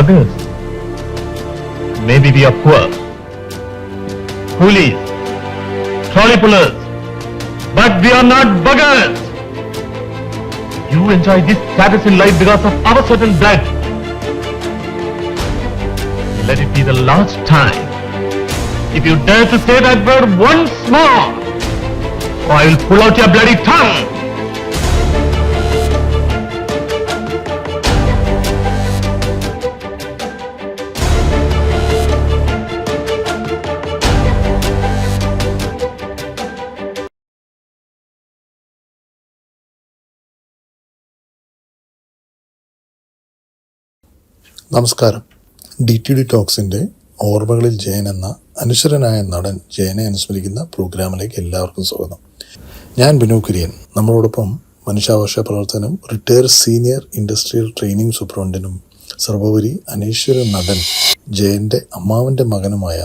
buggers. Maybe we are poor. Coolies, trolley pullers, but we are not buggers. You enjoy this status in life because of our certain blood. Let it be the last time. If you dare to say that word once more, or I will pull out your bloody tongue. നമസ്കാരം. DTD ടോക്സിൻ്റെ ഓർമ്മകളിൽ ജയൻ എന്ന അനശ്വരനായ നടൻ ജയനെ അനുസ്മരിക്കുന്ന പ്രോഗ്രാമിലേക്ക് എല്ലാവർക്കും സ്വാഗതം. ഞാൻ ബിനു കുര്യൻ. നമ്മളോടൊപ്പം മനുഷ്യാവകാശ പ്രവർത്തനം റിട്ടയർഡ് സീനിയർ ഇൻഡസ്ട്രിയൽ ട്രെയിനിങ് സൂപ്രണ്ടിനും സർവോപരി അനശ്വര നടൻ ജയൻ്റെ അമ്മാവൻ്റെ മകനുമായ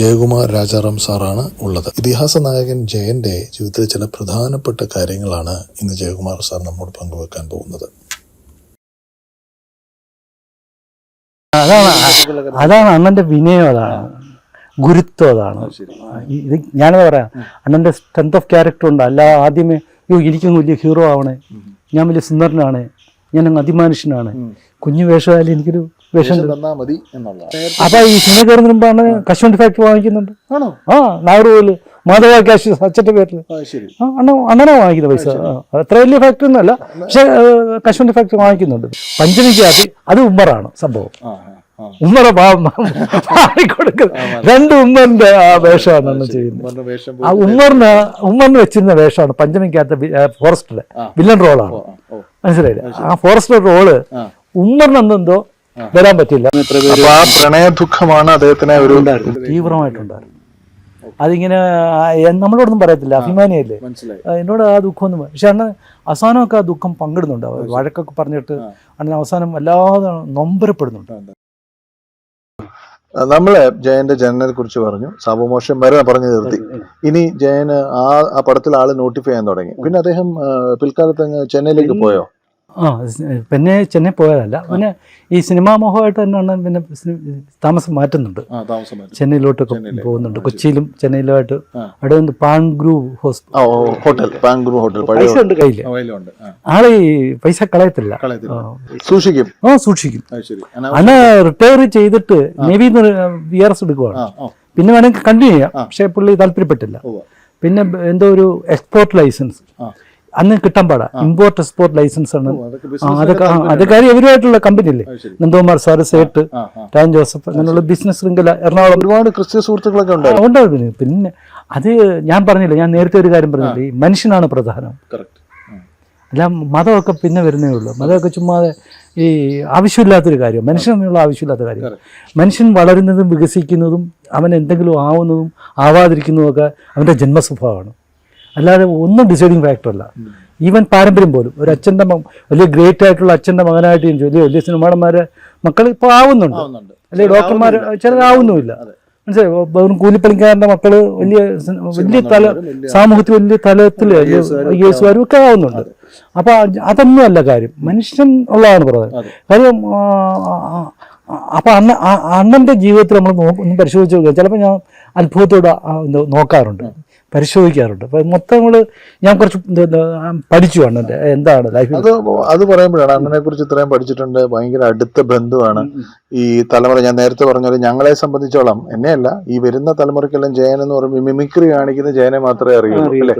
ജയകുമാർ രാജാറാം സാറാണ് ഉള്ളത്. ഇതിഹാസ നായകൻ ജയൻ്റെ ജീവിതത്തിലെ ചില പ്രധാനപ്പെട്ട കാര്യങ്ങളാണ് ഇന്ന് ജയകുമാർ സാർ നമ്മോട് പങ്കുവെക്കാൻ പോകുന്നത്. അതാണ് അണ്ണൻ്റെ വിനയം, അതാണ് ഗുരുത്വം, അതാണ് ഇത്. ഞാനത് പറയാം, അണ്ണൻ്റെ സ്ട്രെങ്ത് ഓഫ് ക്യാരക്ടർ ഉണ്ട്. അല്ല ആദ്യമേ എനിക്കൊന്നും വലിയ ഹീറോ ആവണേ, ഞാൻ വലിയ സുന്ദരനാണ്, ഞാൻ അങ്ങ് അതിമാനുഷ്യനാണ്, കുഞ്ഞു വേഷമായാലും എനിക്കൊരു വേഷം മതി എന്നുള്ള. അപ്പൊ ഈ സിനിമ കയറുന്നതിന് മുമ്പാണ് കശുവണ്ടി ഫാക്ടറി വാങ്ങിക്കുന്നുണ്ട്. നാഗർകോവില് മാധവ ക്യാഷ് അച്ഛൻ്റെ പേരിൽ അണ്ണനാ വാങ്ങിക്കുന്ന പൈസ. അത്ര വലിയ ഫാക്ടറി ഒന്നുമല്ല, പക്ഷെ കശുവണ്ടി ഫാക്ടറി വാങ്ങിക്കുന്നുണ്ട്. പഞ്ചമിക്കകത്ത് അത് ഉമ്മറാണ് സംഭവം. ഉമ്മറ മാറിക്കൊടുക്കുന്നത് രണ്ട് ഉമ്മറിന്റെ ആ വേഷമാണ് അന്ന് ചെയ്യുന്നത്. ആ ഉമ്മറിന് വെച്ചിരുന്ന വേഷമാണ് പഞ്ചമിക്കകത്ത് ഫോറസ്റ്റിലെ വില്ലൻ റോളാണ്. മനസ്സിലായില്ലേ? ആ ഫോറസ്റ്റ് റോള് ഉമ്മറിന് എന്തോ വരാൻ പറ്റില്ല. പ്രണയ ദുഃഖമാണ് അദ്ദേഹത്തിന് ഒരു തീവ്രമായിട്ടുണ്ടായിരുന്നു. അതിങ്ങനെ നമ്മളോടൊന്നും പറയത്തില്ല, അഭിമാനിയല്ലേ, എന്നോട് ആ ദുഃഖമൊന്നും. പക്ഷെ അന്ന് അവസാനമൊക്കെ ആ ദുഃഖം പങ്കിടുന്നുണ്ട്. വഴക്കൊക്കെ പറഞ്ഞിട്ട് അന്ന് അവസാനം വല്ലാതെ നൊമ്പരപ്പെടുന്നുണ്ട്. നമ്മള് ജയന്റെ ജനനെ കുറിച്ച് പറഞ്ഞു, സാബുമോശം വരെ പറഞ്ഞു നിർത്തി. ഇനി ജയന് ആ പടത്തിൽ ആള് നോട്ടിഫൈ ചെയ്യാൻ തുടങ്ങി. പിന്നെ അദ്ദേഹം പിൽക്കാലത്ത് ചെന്നൈയിലേക്ക് പോയോ? പിന്നെ ചെന്നൈ പോയതല്ല, പിന്നെ ഈ സിനിമാ മോഹമായിട്ട് തന്നെയാണ് പിന്നെ താമസം മാറ്റുന്നുണ്ട്. ചെന്നൈയിലോട്ടൊക്കെ പോകുന്നുണ്ട്. കൊച്ചിയിലും ചെന്നൈയിലുമായിട്ട് അവിടെ ഉണ്ട് പാൻഗ്രൂവ് ഹോട്ടൽ, പൈസ ഉണ്ട് കയ്യില്. ആള് ഈ പൈസ കളയത്തില്ല, സൂക്ഷിക്കും. സൂക്ഷിക്കും. അന്ന് റിട്ടയർ ചെയ്തിട്ട് നേവി VRS എടുക്കുവാണ്. പിന്നെ വേണമെങ്കിൽ കണ്ടിന്യൂ ചെയ്യാം, പക്ഷെ പുള്ളി താല്പര്യപ്പെട്ടില്ല. പിന്നെ എന്തോ ഒരു എക്സ്പോർട്ട് ലൈസൻസ് അന്ന് കിട്ടാൻ പാടാ, ഇമ്പോർട്ട് എക്സ്പോർട്ട് ലൈസൻസ് ആണ്. അതൊക്കെ ഇവരുമായിട്ടുള്ള കമ്പനി അല്ലേ, നന്ദകുമാർ സാറ്, സേട്ട്, രാജൻ ജോസഫ്, അങ്ങനെയുള്ള ബിസിനസ് ശൃംഖല എറണാകുളം ഒരുപാട് ക്രിസ്ത്യ സുഹൃത്തുക്കളൊക്കെ ഉണ്ടായിരുന്നു. പിന്നെ അത് ഞാൻ പറഞ്ഞില്ല, ഞാൻ നേരത്തെ ഒരു കാര്യം പറഞ്ഞില്ലേ, ഈ മനുഷ്യനാണ് പ്രധാനം. അല്ല മതമൊക്കെ പിന്നെ വരുന്നേ ഉള്ളൂ. മതമൊക്കെ ചുമ്മാതെ ഈ ആവശ്യമില്ലാത്തൊരു കാര്യം, മനുഷ്യൻ തമ്മിലുള്ള ആവശ്യമില്ലാത്ത കാര്യം. മനുഷ്യൻ വളരുന്നതും വികസിക്കുന്നതും അവൻ എന്തെങ്കിലും ആവുന്നതും ആവാതിരിക്കുന്നതും ഒക്കെ അവൻ്റെ ജന്മസ്വഭാവമാണ്, അല്ലാതെ ഒന്നും ഡിസൈഡിങ് ഫാക്ടറല്ല. ഈവൻ പാരമ്പര്യം പോലും ഒരു അച്ഛൻ്റെ വലിയ ഗ്രേറ്റ് ആയിട്ടുള്ള അച്ഛൻ്റെ മകനായിട്ട് വലിയ സിനിമാടന്മാരെ മക്കൾ ഇപ്പോൾ ആവുന്നുണ്ട്, അല്ലെങ്കിൽ ഡോക്ടർമാർ ചിലരാവുന്നുമില്ല. മനസ്സിലായി? വെറും കൂലിപ്പണിക്കാരൻ്റെ മക്കള് വലിയ സാമൂഹ്യത്തിൽ വലിയ തലത്തിൽ IASകാരും ഒക്കെ ആവുന്നുണ്ട്. അപ്പൊ അതൊന്നും അല്ല കാര്യം, മനുഷ്യൻ ഉള്ളതാണ് പറയുന്നത് കാര്യം. അപ്പൊ അണ്ണന്റെ ജീവിതത്തിൽ നമ്മൾ ഒന്ന് പരിശോധിച്ച് നോക്കുക. ചിലപ്പോൾ ഞാൻ അത്ഭുതത്തോടെ നോക്കാറുണ്ട്, പരിശോധിക്കാറുണ്ട്. അപ്പൊ മൊത്തം ഞാൻ കുറച്ച് പഠിച്ചു അണ്ണന്റെ എന്താണ് ലൈഫ്. അത് പറയുമ്പോഴാണ് അണ്ണനെ കുറിച്ച് ഇത്രയും പഠിച്ചിട്ടുണ്ട്. ഭയങ്കര അടുത്ത ബന്ധുവാണ് ഈ തലമുറ. ഞാൻ നേരത്തെ പറഞ്ഞ ഞങ്ങളെ സംബന്ധിച്ചോളം, എന്നെയല്ല, ഈ വരുന്ന തലമുറയ്ക്കെല്ലാം ജയൻ എന്ന് പറയുമ്പോൾ മിമിക്രി കാണിക്കുന്ന ജയനെ മാത്രമേ അറിയുള്ളൂ, അല്ലേ?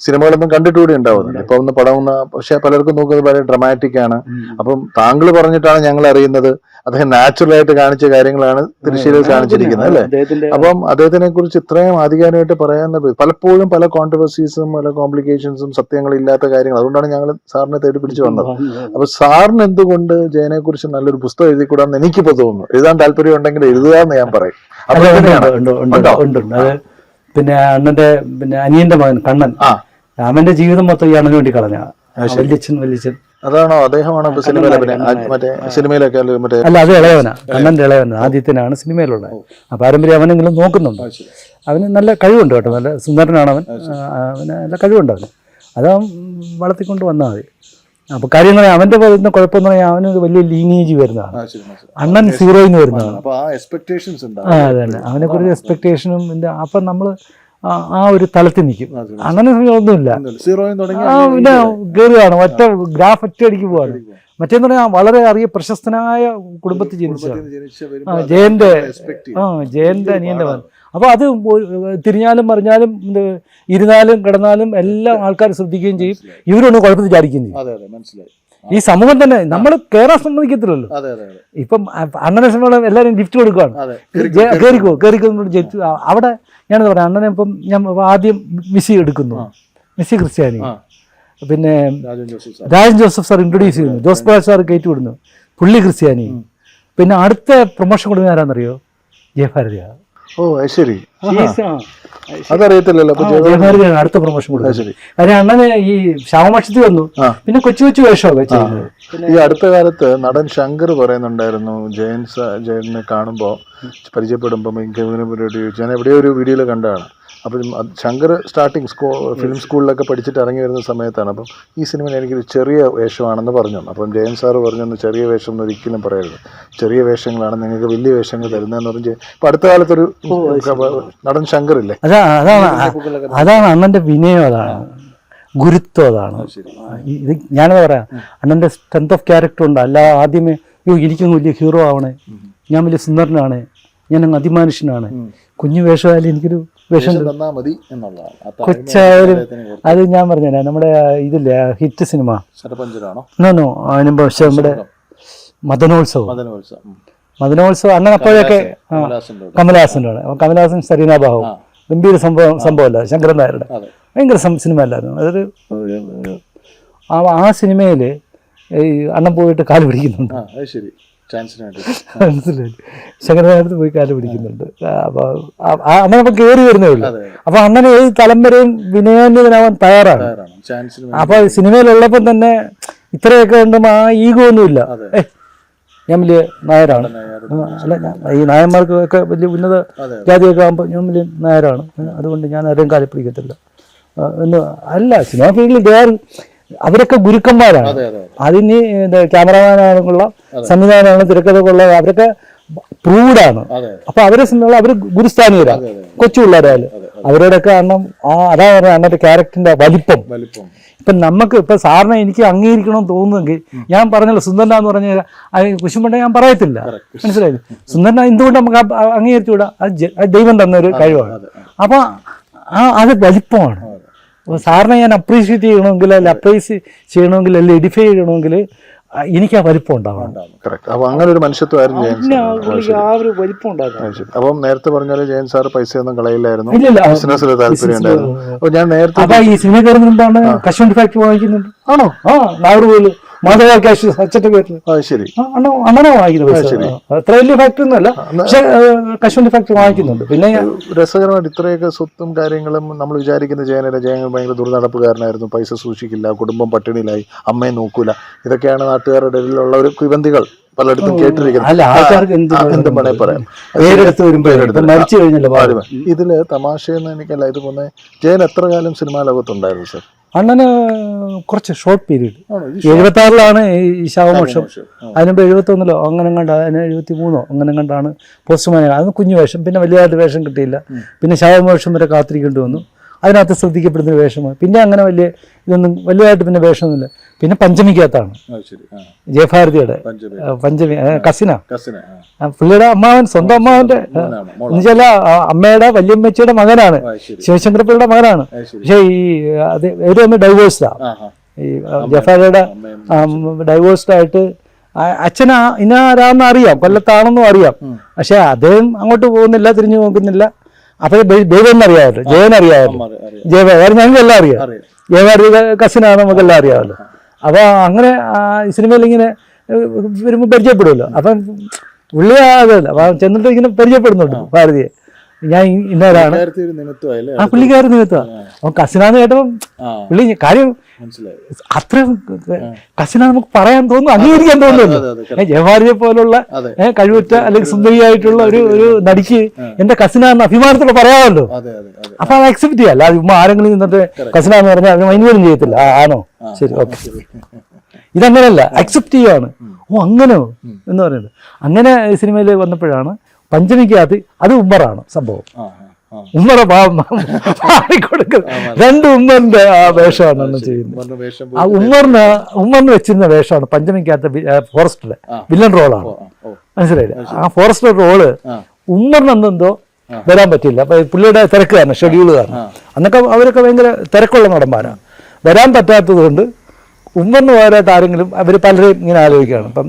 സിനിമകളൊന്നും കണ്ടിട്ടുകൂടി ഉണ്ടാവുന്നില്ല. ഇപ്പൊ ഒന്ന് പടവുന്ന, പക്ഷെ പലർക്കും നോക്കുന്നത് വളരെ ഡ്രമാറ്റിക് ആണ്. അപ്പം താങ്കൾ പറഞ്ഞിട്ടാണ് ഞങ്ങൾ അറിയുന്നത്. അദ്ദേഹം നാച്ചുറൽ ആയിട്ട് കാണിച്ച കാര്യങ്ങളാണ് തിരുശ്ശീലയിൽ കാണിച്ചിരിക്കുന്നത്, അല്ലേ? അപ്പം അദ്ദേഹത്തിനെ കുറിച്ച് ഇത്രയും ആധികാരികമായിട്ട് പറയാൻ പലപ്പോഴും പല കോൺട്രവേഴ്സീസും പല കോംപ്ലിക്കേഷൻസും സത്യങ്ങളില്ലാത്ത കാര്യങ്ങൾ. അതുകൊണ്ടാണ് ഞങ്ങൾ സാറിനെ തേടി പിടിച്ചു വന്നത്. അപ്പൊ സാറിന് എന്തുകൊണ്ട് ജയനെ കുറിച്ച് നല്ലൊരു പുസ്തകം എഴുതിക്കൂടാന്ന് എനിക്കിപ്പോ തോന്നുന്നു. എഴുതാൻ താല്പര്യം ഉണ്ടെങ്കിൽ എഴുതുക എന്ന് ഞാൻ പറയും. പിന്നെ അണ്ണന്റെ അനിയന്റെ മകൻ കണ്ണൻ, അവന്റെ ജീവിതം മൊത്തം ഈ അണ്ണന് വേണ്ടി കളഞ്ഞ വല്യച്ഛൻ. അതാണോ അദ്ദേഹമാണോ മറ്റേ സിനിമയിലൊക്കെ? അല്ല, അത് ഇളയവനാ, കണ്ണന്റെ ഇളയവനാ. ആദ്യത്തിനാണ് സിനിമയിലുള്ളത്. ആ പാരമ്പര്യം അവനെങ്കിലും നോക്കുന്നുണ്ട്. അവന് നല്ല കഴിവുണ്ട് കേട്ടോ, നല്ല സുന്ദരനാണ് അവൻ. അവന് നല്ല കഴിവുണ്ട് അവന്. അത് വളർത്തിക്കൊണ്ട് വന്നാൽ മതി. അപ്പൊ കാര്യങ്ങൾ അവന്റെ വരുന്ന കുഴപ്പമെന്ന് പറഞ്ഞാൽ അവനൊരു വലിയ ലീനേജ് വരുന്നതാണ്. അണ്ണൻ സീറോയിൽ നിന്ന് വരുന്നതാണ്. അതെ തന്നെ, അവനെ കുറിച്ച് എക്സ്പെക്ടേഷനും അപ്പൊ നമ്മള് ആ ഒരു തലത്തിൽ നിൽക്കും. അണ്ണനെ ഒന്നുമില്ല, പിന്നെ കയറുകയാണ്, ഒറ്റ ഗ്രാഫ് ഒറ്റയടിക്ക് പോവാണ്. മറ്റേന്ന് പറഞ്ഞാൽ വളരെ പ്രശസ്തനായ കുടുംബത്തിൽ ജനിച്ചതാണ്, ജയന്റെ അനിയന്റെ മകൻ. അപ്പൊ അത് തിരിഞ്ഞാലും മറിഞ്ഞാലും ഇരുന്നാലും കിടന്നാലും എല്ലാം ആൾക്കാർ ശ്രദ്ധിക്കുകയും ചെയ്യും, ഇവരൊന്നും കുഴപ്പത്തിൽ ചാടിക്കുകയും ചെയ്യും. ഈ സമൂഹം തന്നെ നമ്മൾ കയറാൻ സമ്മതിക്കത്തില്ലല്ലോ. ഇപ്പം അണ്ണനെ സമയം എല്ലാവരും ഗിഫ്റ്റ് കൊടുക്കുകയാണ്, കേറിക്കോ ജയിച്ചു. അവിടെ ഞാനെന്താ പറയാം, അണ്ണനെ ഇപ്പം ഞാൻ ആദ്യം മെസ്സി എടുക്കുന്നു, മെസ്സി ക്രിസ്ത്യാനി, പിന്നെ രാജൻ ജോസഫ് സാർ ഇൻട്രൊഡ്യൂസ് ചെയ്യുന്നു, ജോസ് പ്രകാശ് സാർ കയറ്റി വിടുന്നു, പുള്ളി ക്രിസ്ത്യാനി. പിന്നെ അടുത്ത പ്രൊമോഷൻ കൊടുക്കുന്ന ആരാന്നറിയോ? ജയഭാരതിയാണ്. ഓ ശരി, അതറിയത്തില്ലല്ലോ. ജയഭാരതിയാണ് അടുത്ത പ്രൊമോഷൻ കൊടുക്കുന്നത്. കാര്യം അണ്ണന് ഈ ശ്യാമപക്ഷത്തിൽ വന്നു, പിന്നെ കൊച്ചു കൊച്ചു വേഷമൊക്കെ ചെയ്യുന്നത്. ഈ അടുത്ത കാലത്ത് നടൻ ശങ്കർ പറയുന്നുണ്ടായിരുന്നു, ജയനെ കാണുമ്പോൾ പരിചയപ്പെടുമ്പോൾ ഞാൻ എവിടെയോ ഒരു വീഡിയോയിൽ കണ്ടതാണ്. അപ്പം ശങ്കർ സ്റ്റാർട്ടിങ് ഫിലിം സ്കൂളിലൊക്കെ പഠിച്ചിട്ട് ഇറങ്ങി വരുന്ന സമയത്താണ്. അപ്പം ഈ സിനിമയിൽ എനിക്കൊരു ചെറിയ വേഷമാണെന്ന് പറഞ്ഞു. അപ്പം ജയൻ സാറ് പറഞ്ഞു, ചെറിയ വേഷം എന്ന് ഒരിക്കലും പറയരുത്, ചെറിയ വേഷങ്ങളാണ് നിങ്ങൾക്ക് വലിയ വേഷങ്ങൾ തരുന്നതെന്ന് പറഞ്ഞ്. ഇപ്പം അടുത്ത കാലത്തൊരു നടൻ ശങ്കർ ഇല്ലേ, അതാണ് അണ്ണന്റെ വിനയം, അതാണ് ഗുരുത്വം, അതാണ് ഇത്. ഞാനത് പറയാം, അണ്ണന്റെ സ്ട്രെങ്ത് ഓഫ് ക്യാരക്ടർ ഉണ്ട്. അല്ല ആദ്യമേ എനിക്കൊന്നും വലിയ ഹീറോ ആവണേ, ഞാൻ വലിയ സുന്ദരനാണ്, ഞാൻ അങ്ങ് അതിമാനുഷ്യനാണ്, കുഞ്ഞു വേഷമായാലും എനിക്കൊരു വേഷം കൊച്ചായാലും. അത് ഞാൻ പറഞ്ഞുതരാം, നമ്മുടെ ഇതില്ലേ ഹിറ്റ് സിനിമ നമ്മുടെ മദനോത്സവം അങ്ങനെ അപ്പോഴൊക്കെ കമലഹാസൻ്റെ ആണ്. കമലഹാസൻ സരീനാഭാവും ഗംഭീര സംഭവമല്ല, ശങ്കരൻ നായരുടെ ഭയങ്കര സിനിമ അല്ലായിരുന്നു. അതൊരു ആ സിനിമയിൽ ഈ അണ്ണൻ പോയിട്ട് കാല് പിടിക്കുന്നുണ്ട്, മനസ്സിലായി, ശങ്കരനായടുത്ത് പോയി കാല് പിടിക്കുന്നുണ്ട്. അപ്പൊ അണ്ണൻ അപ്പൊ കയറി വരുന്നേ ഉള്ളൂ. അപ്പൊ അണ്ണന് ഏത് തലം വരെയും വിനയാന്വിതനാവാൻ തയ്യാറാണ്. അപ്പൊ സിനിമയിലുള്ളപ്പം തന്നെ ഇത്രയൊക്കെ ഉണ്ടുമ്പോ ആ ഈഗോ ഒന്നുമില്ല, ഞാൻ വലിയ നായരാണ്, അല്ല ഈ നായന്മാർക്ക് ഒക്കെ വലിയ ഉന്നത ജാതിയൊക്കെ ആകുമ്പോൾ ഞാൻ വലിയ നായരാണ്, അതുകൊണ്ട് ഞാൻ ആരെയും കാലി പിടിക്കത്തില്ല എന്ന് അല്ല. സിനിമ ഫീൽഡിൽ അവരൊക്കെ ഗുരുക്കന്മാരാണ്. അതിന് ക്യാമറമാനാണെന്നുള്ള സംവിധാനമാണ്, തിരക്കഥക്കുള്ള, അവരൊക്കെ പ്രൂവ്ഡാണ്. അപ്പൊ അവരെ സംബന്ധിച്ചുള്ള അവര് ഗുരുസ്ഥാനീയരാണ്, കൊച്ചു പിള്ളേരായാലും. അവരോടൊക്കെ അണ്ണം അതാ പറഞ്ഞ അണ്ണന്റെ ക്യാരക്ടറിന്റെ വലിപ്പം. ഇപ്പൊ നമുക്ക് ഇപ്പൊ സാറിനെ എനിക്ക് അംഗീകരിക്കണമെന്ന് തോന്നുന്നെങ്കിൽ ഞാൻ പറഞ്ഞല്ലോ, സുന്ദരന എന്ന് പറഞ്ഞാൽ കുശുമ്പണ്ട ഞാൻ പറയത്തില്ല, മനസ്സിലായില്ലേ? സുന്ദരന എന്തുകൊണ്ട് നമുക്ക് അംഗീകരിച്ചുകൂടാ? അത് ദൈവം തന്ന ഒരു കഴിവാണ്. അപ്പൊ അത് വലിപ്പമാണ്. സാറിനെ ഞാൻ അപ്രീഷിയേറ്റ് ചെയ്യണമെങ്കിൽ, അല്ല അപ്രൈസ് ചെയ്യണമെങ്കിൽ, അല്ല എഡിഫൈ ചെയ്യണമെങ്കിൽ എനിക്ക് ആ വലിപ്പം ഉണ്ടാവണം. അപ്പൊ അങ്ങനെ ഒരു മനുഷ്യത്വമായിരുന്നു ആ ഒരു വലിപ്പം ഉണ്ടാകും. അപ്പം നേരത്തെ പറഞ്ഞാല് ജയൻ സാർ പൈസയൊന്നും കളയില്ലായിരുന്നു, ബിസിനസ്സിൽ താല്പര്യം ഉണ്ടായിരുന്നു. അപ്പൊ ഞാൻ നേരത്തെ അപ്പൊ ഈ സിനിമ കയറുന്ന മുമ്പാണ് കശുവണ്ടി ഫാക്ടറി വാങ്ങിക്കുന്നുണ്ട്. ആണോ? നാഗർകോവില് മാധവ ക്യാഷ് സച്ചിന്റെ പേരിൽ അണ്ണനാ വാങ്ങിക്കുന്നത്. അത്ര വലിയ ഫാക്ടറി ഒന്നുമല്ല, പക്ഷെ കശുവണ്ടി ഫാക്ടറി വാങ്ങിക്കുന്നുണ്ട്. പിന്നെ രസകരമായിട്ട് ഇത്രയൊക്കെ സ്വത്തും കാര്യങ്ങളും നമ്മൾ വിചാരിക്കുന്ന ജയൻ ഭയങ്കര ദുർനടപ്പുകാരനായിരുന്നു, പൈസ സൂക്ഷിക്കില്ല, കുടുംബം പട്ടിണിയിലായി, അമ്മയെ നോക്കൂല, ഇതൊക്കെയാണ് നാട്ടുകാരുടെ ഇടയിലുള്ള ഒരു കുവന്തികൾ പലയിടത്തും കേട്ടിരിക്കുന്നത്. എന്തും വേണേ പറയാം. ഇതില് തമാശയെന്ന് എനിക്കല്ല ഇത് പോന്നെ. ജയൻ എത്ര കാലം സിനിമാ ലോകത്തുണ്ടായിരുന്നു സാർ? അണ്ണന് കുറച്ച് ഷോർട്ട് പീരീഡ്, 76 ഈ ശവമോക്ഷം. അതിനുമ്പ് 71 അങ്ങനെ കണ്ട, അതിന് 73 അങ്ങനെ കണ്ടാണ് പോസ്റ്റ്മാൻ. അന്ന് കുഞ്ഞു വേഷം, പിന്നെ വലിയതായിട്ട് വേഷം കിട്ടിയില്ല. പിന്നെ ശവമോക്ഷം വരെ കാത്തിരിക്കേണ്ടി വന്നു, അതിനകത്ത് ശ്രദ്ധിക്കപ്പെടുന്ന വേഷമാണ്. പിന്നെ അങ്ങനെ വലിയ ഇതൊന്നും വലിയതായിട്ട് പിന്നെ വേഷമൊന്നുമില്ല. പിന്നെ പഞ്ചമിക്കകത്താണ് ജയഭാരതിയുടെ പഞ്ചമി, കസിന, പുള്ളിയുടെ അമ്മാവൻ, സ്വന്തം അമ്മാവന്റെ എന്നുവെച്ചാൽ അമ്മയുടെ വല്യമ്മച്ചിയുടെ മകനാണ്, ശിവശങ്കരപ്പിള്ളയുടെ മകനാണ്. പക്ഷെ ഈ അത് ഇവരൊന്ന് ഡൈവേഴ്സ്ഡാ. ഈ ജയഭാരതിയുടെ ഡൈവേഴ്സ്ഡ് ആയിട്ട് അച്ഛനാ ഇന്നാരാന്ന് അറിയാം, കൊല്ലത്താണെന്നും അറിയാം, പക്ഷെ അദ്ദേഹം അങ്ങോട്ട് പോകുന്നില്ല, തിരിഞ്ഞു നോക്കുന്നില്ല. അപ്പൊ ദൈവം അറിയാമല്ലോ, ജയനറിയാമല്ലോ, ജയഭാരതി ഞങ്ങൾക്കെല്ലാം അറിയാം, ജയഭാരതി കസിനാണ്, നമുക്കെല്ലാം അറിയാമല്ലോ. അപ്പൊ അങ്ങനെ ഈ സിനിമയിൽ ഇങ്ങനെ വരുമ്പോൾ പരിചയപ്പെടുമല്ലോ. അപ്പം പുള്ളി അതല്ല, അപ്പൊ ചെന്നിട്ട് ഇങ്ങനെ പരിചയപ്പെടുന്നുണ്ട് ഭാരതിയെ, ഞാൻ ഇന്നേരാണ്. ആ പുള്ളിക്കാരൻ നിമിത്തമാണ്. അപ്പൊ കസിനാന്ന് കേട്ടപ്പം പുള്ളി കാര്യം അത്ര കസിന നമുക്ക് പറയാൻ തോന്നുന്നു, അംഗീകരിക്കാൻ തോന്നുന്നു. ജയഭാരതിയെ പോലുള്ള കഴിവുറ്റ അല്ലെങ്കിൽ സുന്ദരിയായിട്ടുള്ള ഒരു നടിക്ക് എന്റെ കസിനാന്ന് അഭിമാനത്തോടെ പറയാമല്ലോ. അപ്പൊ അത് അക്സെപ്റ്റ് ചെയ്യാം. അല്ലാതെ ആരെങ്കിലും നിന്നിട്ട് കസിനാന്ന് പറഞ്ഞാൽ അതിന് മൈൻഡ് പോലും ചെയ്യത്തില്ല. ആണോ? ശരി, ഓക്കെ. ഇതങ്ങനെയല്ല, അക്സെപ്റ്റ് ചെയ്യുകയാണ്. ഓ അങ്ങനെയോ എന്ന് പറയുന്നത്. അങ്ങനെ സിനിമയിൽ വന്നപ്പോഴാണ് പഞ്ചമിക്കകത്ത് അത് ഉമ്മറാണ് സംഭവം. ഉമ്മറ മാറിക്കൊടുക്കുന്നത് 2 ഉമ്മറിന്റെ ആ വേഷമാണ് അന്ന് ചെയ്യുന്നത്. ആ ഉമ്മറിന് വെച്ചിരുന്ന വേഷമാണ് പഞ്ചമിക്കകത്ത് ഫോറസ്റ്റിലെ വില്ലൻ റോളാണ്. മനസ്സിലായില്ലേ? ആ ഫോറസ്റ്റർ റോള് ഉമ്മറിനെന്തോ വരാൻ പറ്റില്ല. അപ്പൊ പുള്ളിയുടെ തിരക്ക് കാരണം, ഷെഡ്യൂൾ കാരണം. അന്നൊക്കെ അവരൊക്കെ ഭയങ്കര തിരക്കുള്ള നടന്മാരാണ്. വരാൻ പറ്റാത്തത് കൊണ്ട് ഉമ്മറിന് പോരായിട്ട് ആരെങ്കിലും, അവർ പലരും ഇങ്ങനെ ആലോചിക്കുകയാണ്. അപ്പം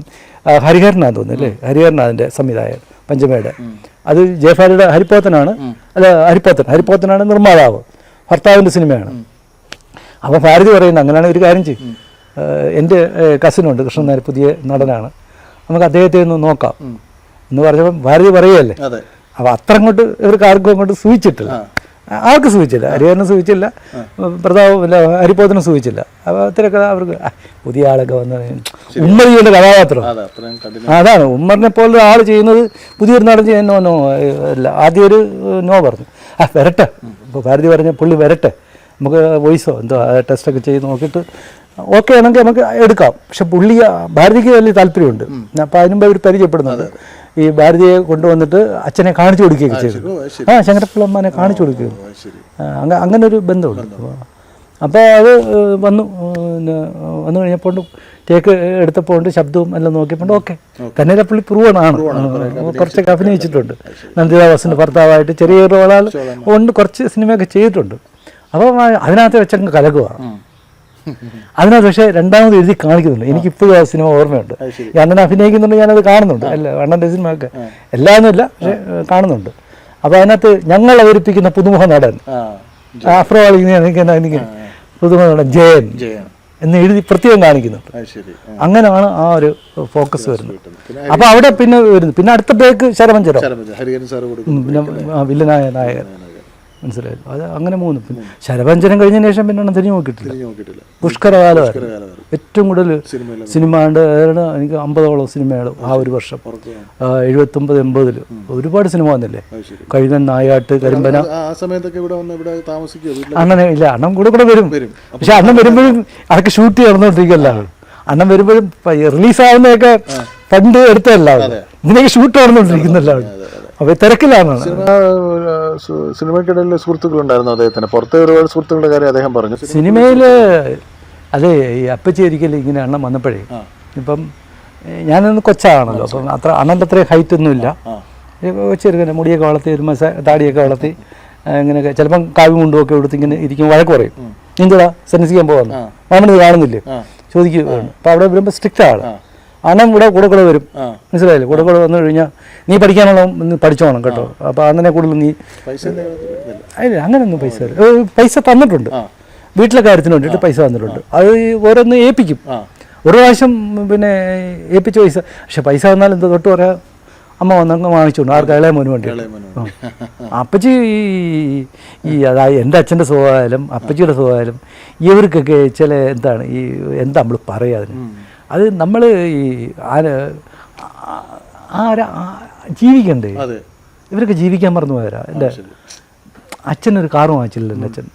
ഹരിഹരനാന്ന് തോന്നുന്നു അല്ലേ, ഹരിഹരനാഥിന്റെ സംവിധായകൻ പഞ്ചമയുടെ. അത് ജയഫാലിയുടെ ഹരിപ്പോത്തനാണ് നിർമ്മാതാവ്, ഭർത്താവിൻ്റെ സിനിമയാണ്. അപ്പോൾ ഭാരതി പറയുന്നത് അങ്ങനെയാണ്, ഒരു കാര്യം ചെയ്യും, എൻ്റെ കസിനുണ്ട് കൃഷ്ണൻ നായർ, പുതിയ നടനാണ്, നമുക്ക് അദ്ദേഹത്തെ ഒന്ന് നോക്കാം എന്ന് പറഞ്ഞപ്പോൾ ഭാരതി പറയുകയല്ലേ. അപ്പോൾ അത്ര അങ്ങോട്ട് ഇവർക്ക് ആർക്കും അങ്ങോട്ട് സൂചിച്ചിട്ടില്ല, ആർക്കും സൂചിച്ചില്ല. ഹരിഹരനും സൂചിച്ചില്ല, ഹരിപ്പോത്തനും സൂചിച്ചില്ല. അപ്പോൾ അത്രയൊക്കെ അവർക്ക് പുതിയ ആളൊക്കെ വന്ന് ഉമ്മർ ചെയ്യേണ്ട കഥാപാത്രം അതാണ്. ഉമ്മറിനെ പോലെ ആൾ ചെയ്യുന്നത് പുതിയൊരു നടൻ ചെയ്യുന്ന നോ അല്ല. ആദ്യം ഒരു നോ പറഞ്ഞു, വരട്ടെ. ഇപ്പോൾ ഭാരതി പറഞ്ഞ പുള്ളി വരട്ടെ, നമുക്ക് വോയിസോ എന്തോ ടെസ്റ്റൊക്കെ ചെയ്ത് നോക്കിയിട്ട് ഓക്കെ ആണെങ്കിൽ നമുക്ക് എടുക്കാം. പക്ഷെ ഭാരതിക്ക് വലിയ താല്പര്യമുണ്ട്. അപ്പോൾ അതിനുമ്പ് അവർ പരിചയപ്പെടുന്നത് ഈ ഭാരതിയെ കൊണ്ടുവന്നിട്ട് അച്ഛനെ കാണിച്ചു കൊടുക്കുകയൊക്കെ ചെയ്തു. ശങ്കരപ്പിള്ളമ്മനെ കാണിച്ചു കൊടുക്കുകയും അങ്ങനെ ഒരു ബന്ധമുണ്ട്. അപ്പോൾ അത് വന്നു കഴിഞ്ഞപ്പോൾ ടേക്ക് എടുത്തപ്പോൾ ശബ്ദവും എല്ലാം നോക്കിയപ്പോൾ ഓക്കെ തന്നെ പുള്ളി പ്രൂവണാണ്. കുറച്ചൊക്കെ അഭിനയിച്ചിട്ടുണ്ട്, നന്ദിതാവാസിൻ്റെ ഭർത്താവായിട്ട് ചെറിയ റോളാൽ കൊണ്ട് കുറച്ച് സിനിമയൊക്കെ ചെയ്തിട്ടുണ്ട്. അപ്പോൾ അതിനകത്ത് വെച്ചങ്ങ് കലക്കുക. അതിനകത്ത് പക്ഷേ രണ്ടാമത് എഴുതി കാണിക്കുന്നുണ്ട്. എനിക്കിപ്പോഴും ആ സിനിമ ഓർമ്മയുണ്ട്. ഈ അണ്ണൻ അഭിനയിക്കുന്നുണ്ട്, ഞാനത് കാണുന്നുണ്ട്. അല്ല അണ്ണൻ്റെ സിനിമയൊക്കെ എല്ലാമൊന്നുമില്ല, പക്ഷെ കാണുന്നുണ്ട്. അപ്പോൾ അതിനകത്ത് ഞങ്ങൾ അവതരിപ്പിക്കുന്ന പുതുമുഖ നടൻ ആഫ്രോ എനിക്ക് പുതുമുഖ നടൻ ജയൻ എന്ന് എഴുതി പ്രത്യേകം കാണിക്കുന്നുണ്ട്. അങ്ങനെയാണ് ആ ഒരു ഫോക്കസ് വരുന്നത്. അപ്പോൾ അവിടെ പിന്നെ വരുന്നത് പിന്നെ അടുത്ത ബ്രേക്ക് ശരവഞ്ചരം, പിന്നെ വില്ലനായ നായകൻ. മനസ്സിലായില്ല? അത് അങ്ങനെ 3. പിന്നെ ശരവഞ്ചനം കഴിഞ്ഞതിന് ശേഷം പിന്നെ തിരിഞ്ഞു നോക്കിയിട്ടില്ല. പുഷ്കരകാലമായിരുന്നു ഏറ്റവും കൂടുതൽ സിനിമ ഉണ്ട്. എനിക്ക് 50ഓളം സിനിമകൾ ആ ഒരു വർഷം, 79-80 ഒരുപാട് സിനിമ വന്നില്ലേ. കഴുകൻ, നായാട്ട്, കരിമ്പന. അണ്ണനെ ഇല്ല, അണ്ണൻ കൂടെ വരും. പക്ഷെ അണ്ണൻ വരുമ്പോഴും അതൊക്കെ ഷൂട്ട് നടന്നുകൊണ്ടിരിക്കുകയല്ല. അണ്ണൻ വരുമ്പോഴും റിലീസാവുന്നതൊക്കെ ഫണ്ട് എടുത്തതല്ല, ഇതിനൊക്കെ ഷൂട്ട് നടന്നുകൊണ്ടിരിക്കുന്നല്ല. അപ്പൊ തിരക്കിലാണ്. സിനിമയ്ക്കിടയിൽ സുഹൃത്തുക്കളുണ്ടായിരുന്നു അദ്ദേഹത്തിന്, പുറത്തെ ഒരുപാട് സുഹൃത്തുക്കളുടെ കാര്യം അദ്ദേഹം പറഞ്ഞു. സിനിമയില് അതെ, ഈ അപ്പച്ചി ഒരിക്കലും ഇങ്ങനെ അണ്ണൻ വന്നപ്പോഴേ, ഇപ്പം ഞാനൊന്ന് കൊച്ചാണല്ലോ, അപ്പം അണ്ണൻ്റെ അത്രയും ഹൈറ്റ് ഒന്നുമില്ല, ചെറുങ്ങനെ മുടിയൊക്കെ വളർത്തി, ഒരു താടിയൊക്കെ വളർത്തി, ഇങ്ങനെയൊക്കെ ചിലപ്പം കാവ്യ മുണ്ടുമൊക്കെ എടുത്ത് ഇങ്ങനെ ഇരിക്കും. വഴക്ക് പറയും, എന്തുവാ സന്യസിക്കാൻ പോകാന്ന്, മാമനത് കാണുന്നില്ലേ ചോദിക്കുകയാണ്. അപ്പം അവിടെ വരുമ്പോൾ സ്ട്രിക്റ്റ് ആണ്. അണ്ണൻ കൂടെ വരും, മനസ്സിലായില്ലേ? കൂടെ വന്നു കഴിഞ്ഞാൽ നീ പഠിക്കാനുള്ള പഠിച്ചോണം കേട്ടോ. അപ്പോൾ അണ്ണനെ കൂടുതൽ നീ അങ്ങനെയൊന്നും പൈസ തന്നിട്ടുണ്ട്, വീട്ടിലെ കാര്യത്തിന് വേണ്ടിയിട്ട് പൈസ തന്നിട്ടുണ്ട്. അത് ഓരോന്ന് ഏൽപ്പിക്കും. ഒരു പ്രാവശ്യം പിന്നെ ഏൽപ്പിച്ച പൈസ, പക്ഷെ പൈസ തന്നാൽ എന്താ തൊട്ട് പറയാ, അമ്മ വന്നങ്ങ് വാങ്ങിച്ചോണ്ട് ആർക്ക് ഇളയ മോന് വേണ്ടി. അപ്പച്ചി അതായത് എൻ്റെ അച്ഛൻ്റെ സ്വഭാവമായാലും അപ്പച്ചിയുടെ സ്വഭാവമായാലും ഇവർക്കൊക്കെ ചില എന്താണ് ഈ എന്താ നമ്മൾ പറയുക അതിന്, അത് നമ്മൾ ഈ ജീവിക്കണ്ടേ, ഇവരൊക്കെ ജീവിക്കാൻ മറന്നു പോയവരാ. എൻ്റെ അച്ഛനൊരു കാറ് വാങ്ങിച്ചില്ല. എൻ്റെ അച്ഛൻ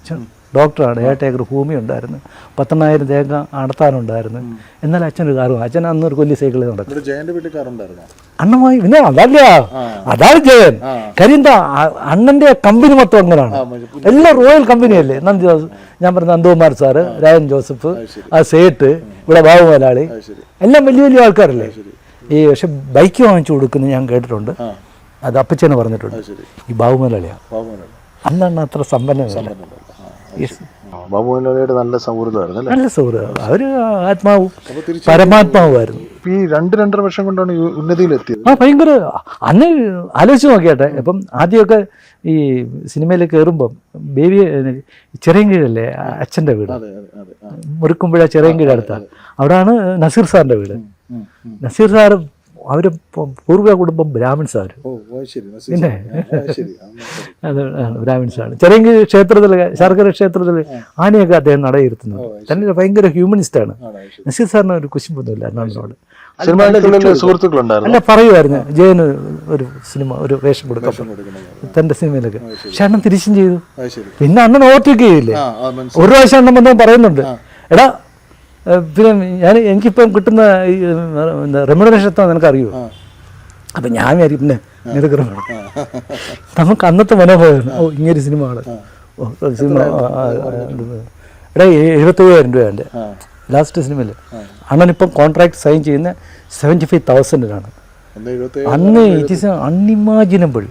ഡോക്ടറാണ്, 7 ഏക്കർ ഭൂമി ഉണ്ടായിരുന്നു, 10,000 തേങ്ങ അടത്താനുണ്ടായിരുന്നു. എന്നാലും അച്ഛനൊരു കാറ് വാങ്ങി. അച്ഛൻ അന്നൊരു കൊല്ലി സൈക്കിളിൽ നടക്കും. അണ്ണമായി പിന്നെ അതാണ് ജയൻ. കാര്യം എന്താ, അണ്ണൻ്റെ കമ്പനി മൊത്തം അങ്ങനെയാണ്, എല്ലാം റോയൽ കമ്പനിയല്ലേ. നന്ദിദാസ്, ഞാൻ പറഞ്ഞ നന്ദകുമാർ സാറ്, രാജൻ ജോസഫ്, ആ സേട്ട്, ഇവിടെ ബാബു മലയാളി, എല്ലാം വലിയ ആൾക്കാരല്ലേ. ഈ പക്ഷെ ബൈക്ക് വാങ്ങിച്ചു കൊടുക്കുന്നത് ഞാൻ കേട്ടിട്ടുണ്ട്, അത് അപ്പച്ചനെ പറഞ്ഞിട്ടുണ്ട്. ഈ ബാബു മലയാളിയാണ്. അന്നാണ് അത്ര സമ്പന്നമല്ല. ബാബു മലയാളിയുടെ നല്ല സൗഹൃദമായിരുന്നു. നല്ല സൗഹൃദം, അവര് ആത്മാവും പരമാത്മാവുമായിരുന്നു. ഈ 2-2.5 വർഷം കൊണ്ടാണ് ഉന്നതിയിലെത്തിയത്. ഭയങ്കര. അന്ന് ആലോചിച്ച് നോക്കിയാട്ടെ, ഇപ്പം ആദ്യമൊക്കെ ഈ സിനിമയിൽ കയറുമ്പം ബേബി ചിറയൻകീഴല്ലേ അച്ഛൻ്റെ വീട്, മുറുക്കുമ്പുഴ ചിറയൻകീഴ് അടുത്താണ്. അവിടെയാണ് നസീർ സാറിൻ്റെ വീട്. നസീർ സാറ് അവര് പൂർവ്വ കുടുംബം ബ്രാഹ്മിൻസാര്, പിന്നെ അത് ബ്രാഹ്മിൻസാണ്. ചെറിയ ക്ഷേത്രത്തിൽ, ശർക്കര ക്ഷേത്രത്തിൽ ആനയൊക്കെ അദ്ദേഹം നടയിരുത്തുന്നത്. തന്നെ ഭയങ്കര ഹ്യൂമനിസ്റ്റാണ്. നസീർ സാറിന് ഒരു കുശുമ്പൊന്നുമില്ല അണ്ണനോട്. അല്ല പറയുമായിരുന്നു, ജയന് ഒരു സിനിമ ഒരു വേഷം കൊടുക്കാം തൻ്റെ സിനിമയിലൊക്കെ. പക്ഷെ അണ്ണൻ തിരിച്ചും ചെയ്തു. പിന്നെ അണ്ണൻ ഓവർടേക്ക് ചെയ്യില്ലേ. ഒരു പ്രാവശ്യം അണ്ണൻ വന്ന് പറയുന്നുണ്ട്, എടാ പിന്നെ എനിക്കിപ്പം കിട്ടുന്ന ഈ റെമ്യൂണറേഷൻ എത്താൻ നിനക്കറിയോ? അപ്പം ഞാൻ വിചാരിക്കും പിന്നെ നിനക്ക് നമുക്ക് അന്നത്തെ മനോഭാവം, ഓ ഇങ്ങനെ സിനിമകൾ, ഓ സിനിമ എടാ 75,000 രൂപ എൻ്റെ ലാസ്റ്റ് സിനിമയിൽ. അണ്ണനിപ്പം കോൺട്രാക്ട് സൈൻ ചെയ്യുന്ന 75,000-നാണ്. അന്ന് ഇറ്റ് ഈസ് അൺഇമാജിനബിൾ.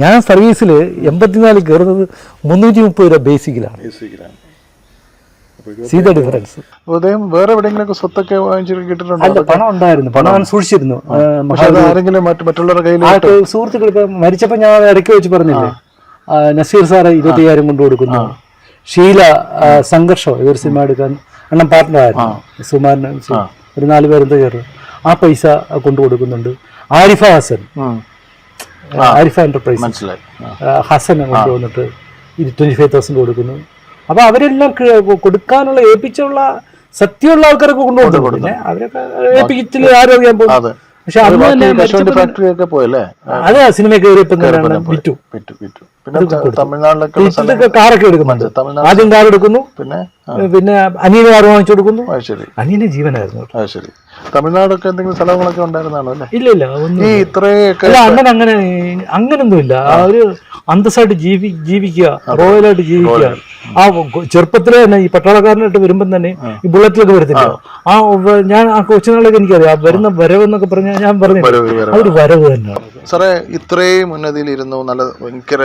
ഞാൻ സർവീസിൽ 84 കയറുന്നത് 330 രൂപ ബേസിക്കിലാണ്. See the difference. വേറെ എവിടെയെങ്കിലും സ്വത്തൊക്കെ വാങ്ങിച്ചിട്ടുണ്ടോ? അല്ല, പണം ഉണ്ടായിരുന്നു, പണം അവൻ സൂക്ഷിച്ചിരുന്നു. ആരെങ്കിലും മറ്റുള്ളവരുടെ കയ്യിൽ സുഹൃത്തുക്കൾക്ക് മരിച്ചപ്പോൾ ഞാൻ ഇടയ്ക്ക് വെച്ച് പറഞ്ഞില്ലേ, നസീർ സാറ് 25,000 കൊണ്ട് കൊടുക്കുന്നു. ഷീല സംഘർഷം ഇതൊരു സിനിമ എടുക്കാൻ അണ്ണൻ പാർട്ട്ണറായിരുന്നു, സുമാരൻ ഒരു 4 പേരെന്തോ ചേർന്നു, ആ പൈസ കൊണ്ടു കൊടുക്കുന്നുണ്ട്. ആരിഫ ഹസൻ, ആരിഫ എന്റർപ്രൈസ് ഹസൻ കൊണ്ടുവന്നിട്ട് 25,000 കൊടുക്കുന്നു. അപ്പൊ അവരെല്ലാം കൊടുക്കാനുള്ള ഏൽപ്പിച്ചുള്ള സത്യമുള്ള ആൾക്കാരൊക്കെ കൊണ്ടുപോകുന്നു. പിന്നെ അവരൊക്കെ ഏൽപ്പിച്ചില്ല, ആരും അറിയാൻ പോകും. പക്ഷെ അന്ന് അതെ സിനിമ കയറിയപ്പോൾ വിറ്റു. കാറൊക്കെ എടുക്കുന്നുണ്ട്. ആദ്യം കാർ എടുക്കുന്നു, പിന്നെ അനിയന് കാർ വാങ്ങിച്ചു കൊടുക്കുന്നു. അനിയന് ജീവനായിരുന്നു. തമിഴ്നാടൊക്കെ എന്തെങ്കിലും സ്ഥലങ്ങളൊക്കെ ഉണ്ടായിരുന്നാണോ? അല്ലേ? ഇല്ല ഇല്ല, അണ്ണൻ അങ്ങനൊന്നുമില്ല. ഒരു അന്തസ്സായിട്ട് ജീവിക്കുക, റോയലായിട്ട് ജീവിക്കുക. ആ ചെറുപ്പത്തിലെ തന്നെ ഈ പട്ടാളക്കാരനായിട്ട് വരുമ്പം തന്നെ ഈ ബുള്ളറ്റിലൊക്കെ വരത്തില്ല. ഞാൻ ആ കൊച്ചുനാളൊക്കെ എനിക്കറിയാം, വരുന്ന വരവെന്നൊക്കെ പറഞ്ഞാൽ ഞാൻ പറഞ്ഞു അതൊരു വരവ് തന്നെയാണ്. സാറേ ഇത്രയും ഉന്നതിയിലിരുന്നു, നല്ല ഭയങ്കര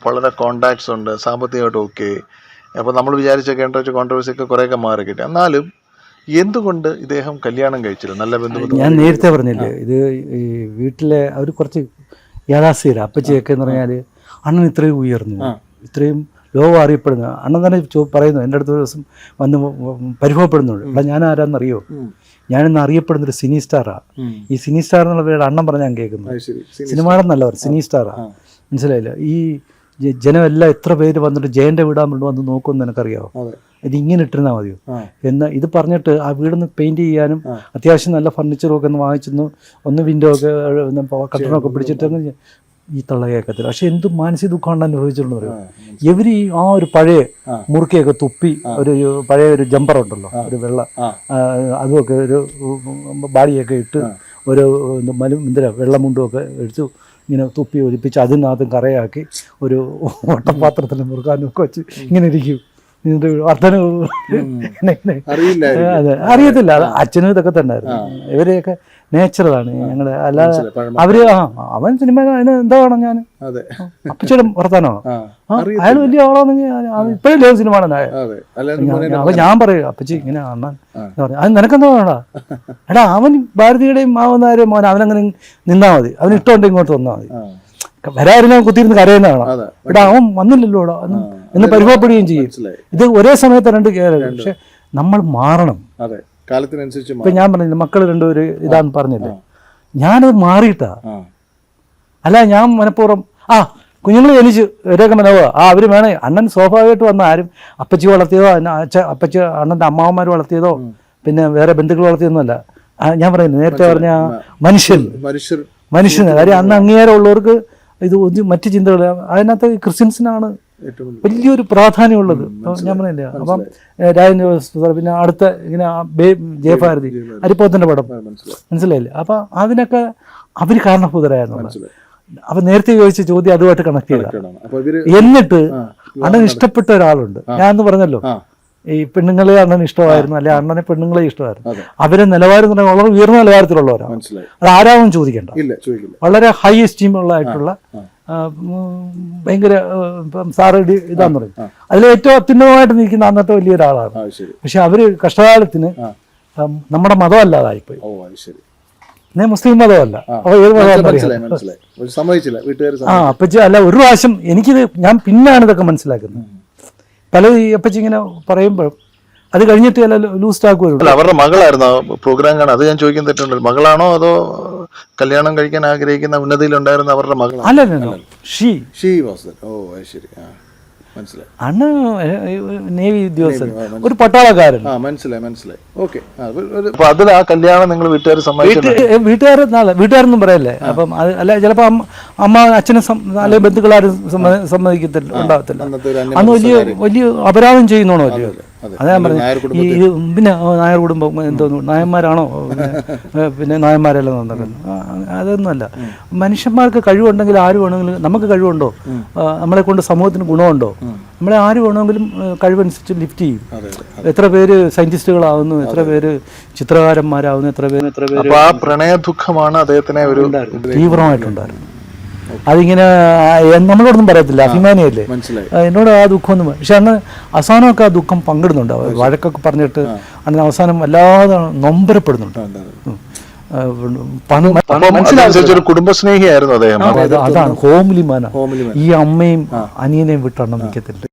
വളരെ കോണ്ടാക്ട്സ് ഉണ്ട്, സാമ്പത്തികമായിട്ട് ഓക്കെ. അപ്പോൾ നമ്മൾ വിചാരിച്ച കോൺട്രവേഴ്സി ഒക്കെ കുറേയൊക്കെ മാറി കിട്ടി. എന്നാലും എന്തുകൊണ്ട് ഇദ്ദേഹം കല്യാണം കഴിച്ചില്ല? നല്ല ബന്ധുക്കൾ ഞാൻ നേരത്തെ പറഞ്ഞില്ലേ, ഇത് ഈ വീട്ടിലെ അവർ കുറച്ച് യാഥാസ്ഥികരാണ്. അപ്പച്ചിയൊക്കെ എന്ന് പറഞ്ഞാൽ അണ്ണൻ ഇത്രയും ഉയർന്നു, ഇത്രയും ലോകം അറിയപ്പെടുന്നു. അണ്ണൻ തന്നെ പറയുന്നു, എൻ്റെ അടുത്ത ദിവസം വന്ന് പരിഭവപ്പെടുന്നുണ്ട്, അല്ല ഞാൻ ആരാന്നറിയോ, ഞാനിന്ന് അറിയപ്പെടുന്നൊരു സിനി സ്റ്റാറാണ്. ഈ സിനി സ്റ്റാർ എന്നുള്ള പേര് അണ്ണൻ പറഞ്ഞാൽ ഞാൻ കേൾക്കുന്നു. സിനിമയുടെ നല്ലവർ സിനി സ്റ്റാറാണ്, മനസ്സിലായില്ല? ഈ ജനമെല്ലാം എത്ര പേര് വന്നിട്ട് ജയൻ്റെ വീടാൻ വേണ്ടി വന്ന് നോക്കുമെന്ന് എനിക്കറിയാമോ? ഇത് ഇങ്ങനെ ഇട്ടിരുന്നാൽ മതിയോ എന്ന് ഇത് പറഞ്ഞിട്ട് ആ വീടൊന്ന് പെയിൻറ്റ് ചെയ്യാനും അത്യാവശ്യം നല്ല ഫർണിച്ചറൊക്കെ ഒന്ന് വാങ്ങിച്ചെന്നു, ഒന്ന് വിൻഡോ ഒക്കെ കട്ടണമൊക്കെ പിടിച്ചിട്ട് ഈ തള്ള കേൾക്കത്തില്ല. പക്ഷെ എന്ത് മാനസിക ദുഃഖമാണ് അനുഭവിച്ചിട്ടുണ്ടെന്ന് പറയും. ഇവര് ആ ഒരു പഴയ മുറുക്കിയൊക്കെ തുപ്പി ഒരു പഴയ ഒരു ജമ്പർ ഉണ്ടല്ലോ, ഒരു വെള്ള, അതുമൊക്കെ ഒരു ബാഡിയൊക്കെ ഇട്ട് ഒരു വെള്ളമുണ്ടുമൊക്കെ എടുത്തു ഇങ്ങനെ തുപ്പി ഒലിപ്പിച്ച് അതിനകത്തും കറയാക്കി ഒരു ഓട്ടപാത്രത്തിൽ മുറുക്കാനും ഒക്കെ വെച്ച് ഇങ്ങനെ ഇരിക്കും. അതെ, അറിയത്തില്ല. അത് അച്ഛനും ഇതൊക്കെ തന്നെ ആയിരുന്നു. ഇവരെയൊക്കെ നേച്ചറലാണ് ഞങ്ങള്. അല്ലാതെ അവര് അവൻ സിനിമ അതിന് എന്താ വേണം, ഞാൻ അപ്പച്ചയുടെ വർത്താനോ അയാൾ വലിയ ആളാണെങ്കിൽ ഇപ്പഴല്ലേ സിനിമ അപ്പൊ ഞാൻ പറയും അപ്പച്ചി ഇങ്ങനെ അണ്ണൻ പറഞ്ഞു, അത് നിനക്കെന്താ വേണടാ, എടാ അവൻ ഭാരതിയുടെയും ആവുന്ന മോൻ അവനങ്ങനെ നിന്നാ മതി, അവൻ ഇഷ്ടമുണ്ട് ഇങ്ങോട്ട് വന്നാൽ മതി, വരാതിരുന്ന കുത്തിയിരുന്ന് കരയുന്നതാണ്. എടാ അവൻ വന്നില്ലല്ലോ എന്ന് പരിഭവപ്പെടുകയും ചെയ്യും. ഇത് ഒരേ സമയത്ത് രണ്ട് കേരളം. പക്ഷെ നമ്മൾ മാറണം കാലത്തിനനുസരിച്ച്. ഇപ്പൊ ഞാൻ പറഞ്ഞില്ല മക്കൾ രണ്ടുപേര് ഇതാന്ന് പറഞ്ഞില്ലേ, ഞാനത് മാറിയിട്ടാ. അല്ല ഞാൻ മനഃപൂർവ്വം കുഞ്ഞുങ്ങൾ ജനിച്ചു ഒരേക്കെ മനോഭാവ അവര് വേണേ. അണ്ണൻ സ്വാഭാവികമായിട്ട് വന്ന ആരും അപ്പച്ചി വളർത്തിയതോ അപ്പച്ചി അണ്ണൻ്റെ അമ്മാവന്മാർ വളർത്തിയതോ പിന്നെ വേറെ ബന്ധുക്കൾ വളർത്തിയൊന്നുമല്ല. ഞാൻ പറയുന്നത് നേരത്തെ പറഞ്ഞ മനുഷ്യന് കാര്യം അന്ന് അംഗീകാരമുള്ളവർക്ക് ഇത് മറ്റു ചിന്തകൾ. അതിനകത്ത് ക്രിസ്ത്യൻസിനാണ് വലിയൊരു പ്രാധാന്യമുള്ളത്. ഞാൻ പറഞ്ഞില്ല. അപ്പം രാജേന്ദ്ര പിന്നെ അടുത്ത ഇങ്ങനെ ജയഭാരതി അരിപ്പോത്തിന്റെ പടം മനസ്സിലായില്ലേ. അപ്പൊ അതിനൊക്കെ അവര് കാരണഭൂതരായിരുന്നു. അപ്പൊ നേരത്തെ ചോദിച്ച ചോദ്യം അതുമായിട്ട് കണക്ട് ചെയ്ത. എന്നിട്ട് അണ്ണൻ ഇഷ്ടപ്പെട്ട ഒരാളുണ്ട്. ഞാൻ എന്ന് പറഞ്ഞല്ലോ ഈ പെണ്ണുങ്ങളെ അണ്ണന് ഇഷ്ടമായിരുന്നു, അല്ലെ അണ്ണനെ പെണ്ണുങ്ങളെ ഇഷ്ടമായിരുന്നു. അവരെ നിലവാരം എന്ന് പറഞ്ഞാൽ വളരെ ഉയർന്ന നിലവാരത്തിലുള്ളവരാണ്. അത് ആരാവും ചോദിക്കേണ്ട. വളരെ ഹൈ എസ്റ്റീം ഉള്ളതായിട്ടുള്ള ഭയങ്കര സാറ് ഇതാന്ന് പറയും. അതിൽ ഏറ്റവും അത്യുന്നതമായിട്ട് നിൽക്കുന്ന അന്നത്തെ വലിയൊരാളാണ്. പക്ഷെ അവര് കഷ്ടകാലത്തിന് നമ്മുടെ മതമല്ലാതായിപ്പോയി. മുസ്ലിം മതമല്ല, അപ്പൊ ഏത് മതം അപ്പച്ചി അല്ല. ഒരു പ്രാവശ്യം എനിക്കിത് ഞാൻ പിന്നാണ് ഇതൊക്കെ മനസ്സിലാക്കുന്നത്. പല അപ്പച്ചി ഇങ്ങനെ പറയുമ്പോഴും അത് കഴിഞ്ഞിട്ട് ചില ലൂസ് ടാക്ക് വരും. അവരുടെ മകളായിരുന്നു പ്രോഗ്രാം കാണാൻ. അത് ഞാൻ ചോദിക്കാൻ തെറ്റുണ്ടല്ലോ, മകളാണോ അതോ കല്യാണം കഴിക്കാൻ ആഗ്രഹിക്കുന്ന ഉന്നതിയിലുണ്ടായിരുന്ന അവരുടെ മകളാണ്? അല്ലല്ലോ, അന്ന് നേവി ഉദ്യോഗസ്ഥൻ, ഒരു പട്ടാളക്കാരൻ. അതിൽ ആ കല്യാണം നിങ്ങൾ വീട്ടുകാരൊന്നും പറയല്ലേ. അപ്പം അത് അല്ല, ചിലപ്പോ അമ്മ അച്ഛനെ അല്ലെങ്കിൽ ബന്ധുക്കളാരും സമ്മതിക്കത്തില്ല, ഉണ്ടാകത്തില്ല. അന്ന് വലിയ അപരാധം ചെയ്യുന്നോണോ വലിയ അതാ ഞാൻ പറഞ്ഞത്. ഈ പിന്നെ നായർ കുടുംബം എന്തോന്നു നായന്മാരാണോ പിന്നെ നായന്മാരെല്ലാം നടക്കുന്നത്, അതൊന്നുമല്ല. മനുഷ്യന്മാർക്ക് കഴിവുണ്ടെങ്കിൽ ആര് വേണമെങ്കിലും, നമുക്ക് കഴിവുണ്ടോ, നമ്മളെ കൊണ്ട് സമൂഹത്തിന് ഗുണമുണ്ടോ, നമ്മളെ ആര് വേണമെങ്കിലും കഴിവനുസരിച്ച് ലിഫ്റ്റ് ചെയ്യും. എത്ര പേര് സയന്റിസ്റ്റുകളാവുന്നു, എത്ര പേര് ചിത്രകാരന്മാരാവുന്നു, എത്ര പേര് ആ പ്രണയ ദുഃഖമാണ് അദ്ദേഹത്തിനെ ഒരു തീവ്രമായിട്ടുണ്ടായിരുന്നു. അതിങ്ങനെ നമ്മളോടൊന്നും പറയത്തില്ല, അഭിമാനിയല്ലേ, എന്നോട് ആ ദുഃഖമൊന്നും. പക്ഷെ അന്ന് അവസാനമൊക്കെ ആ ദുഃഖം പങ്കിടുന്നുണ്ട്, വഴക്കൊക്കെ പറഞ്ഞിട്ട് അന്ന് അവസാനം വല്ലാതെ നൊമ്പരപ്പെടുന്നുണ്ട്. ഒരു കുടുംബസ്നേഹിയായിരുന്നു അദ്ദേഹം. അതാണ് ഹോംലിമാന. ഈ അമ്മയും അനിയനെയും വിട്ടെണ്ണം നിൽക്കത്തില്ല.